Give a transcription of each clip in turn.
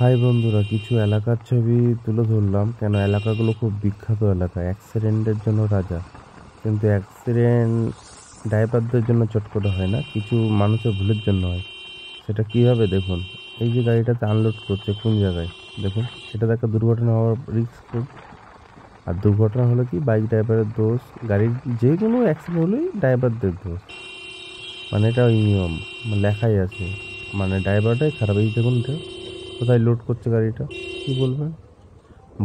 High বন্ধুরা, কিছু এলাকার ছবি তুলে ধরলাম। কেন এলাকাগুলো খুব বিখ্যাত এলাকা, অ্যাক্সিডেন্টের জন্য রাজা। কিন্তু অ্যাক্সিডেন্ট ড্রাইভারদের জন্য চট করে হয় না, কিছু মানুষের ভুলের জন্য হয়। সেটা কীভাবে দেখুন। এই যে গাড়িটাতে আনলোড করছে কোন জায়গায়, দেখুন এটাতে একটা দুর্ঘটনা হওয়ার রিস্ক খুব। আর দুর্ঘটনা হলে কি বাইক ড্রাইভারের দোষ, গাড়ির যে কোনো অ্যাক্সিডেন্ট হলেই ড্রাইভারদের দোষ। মানে এটা ওই নিয়ম, মানে লেখাই আছে। মানে ড্রাইভারটাই খারাপ। এই দেখুন এটা কোথায় লোড করছে গাড়িটা, কি বলবেন?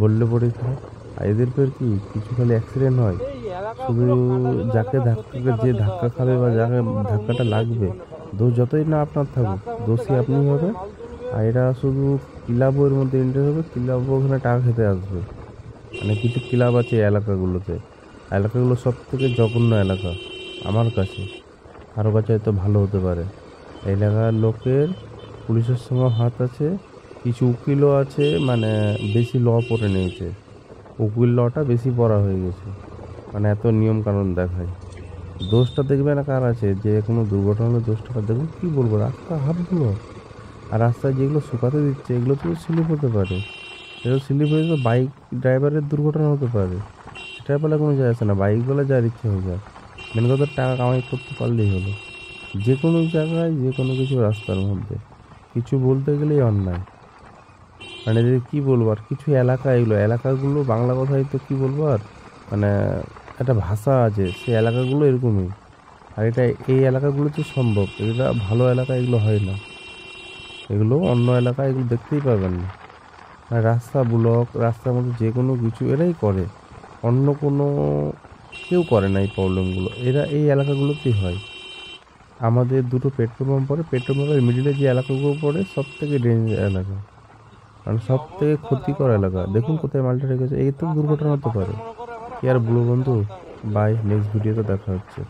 বললে পরেই খারাপ। আর এদের ফের কি কিছু খালি অ্যাক্সিডেন্ট হয়, শুধু যে ধাক্কা খাবে বা যাকে ধাক্কাটা লাগবে, দোষ যতই না আপনার থাকুক, দোষী আপনি হবে। আর এরা শুধু ক্লাবের মধ্যে এন্টার হবে, ক্লাব ওখানে টাকা খেতে আসবে। মানে কিছু ক্লাব আছে এই এলাকাগুলোতে, এলাকাগুলো সব থেকে জঘন্য এলাকা আমার কাছে। কারো কাছে হয়তো ভালো হতে পারে। এলাকার লোকের পুলিশের সঙ্গে হাত আছে, কিছু উকিলও আছে, মানে বেশি ল পড়ে নিয়েছে, উকিল লটা বেশি পড়া হয়ে গেছে। মানে এত নিয়ম কানুন দেখায়। দোষটা দেখবে না কার আছে, যে কোনো দুর্ঘটনা হলে দোষটা দেখুন। কী বলবো, রাস্তা হাফগুলো আর রাস্তায় যেগুলো শুকাতে দিচ্ছে এগুলো তো স্লিপ হতে পারে। এগুলো স্লিপ হয়ে তো বাইক ড্রাইভারের দুর্ঘটনা হতে পারে। সেটা বলে কোনো যায় আসে না, বাইকগুলো যার ইচ্ছে হয়ে যায়। মেন কথা টাকা কামাই করতে পারলেই হলো। যে কোনো জায়গায় যে কোনো কিছু রাস্তার মধ্যে কিছু বলতে গেলেই অন্যায়। মানে যে কী বলবো, আর কিছু এলাকা, এগুলো এলাকাগুলো বাংলা কথায় তো কী বলবো আর, মানে একটা ভাষা আছে, সেই এলাকাগুলো এরকমই। আর এটা এই এলাকাগুলোতে সম্ভব, এটা ভালো এলাকা এগুলো হয় না। এগুলো অন্য এলাকায় এগুলো দেখতেই পাবেন না। আর রাস্তা ব্লক, রাস্তার মধ্যে যে কোনো কিছু এরাই করে, অন্য কোনো কেউ করে না এই প্রবলেমগুলো। এরা এই এলাকাগুলোতেই হয়। আমাদের দুটো পেট্রোল পাম্প পড়ে, পেট্রোল পাম্পের মিডিলে যে এলাকাগুলো পড়ে সব থেকে ডেঞ্জার এলাকা, মানে সব থেকে ক্ষতিকর এলাকা। দেখুন কোথায় মালটা রেখেছে, এই তো দুর্ঘটনা হতে পারে। কি আর বলবো বন্ধু, বাই, নেক্সট ভিডিওতে দেখা হচ্ছে।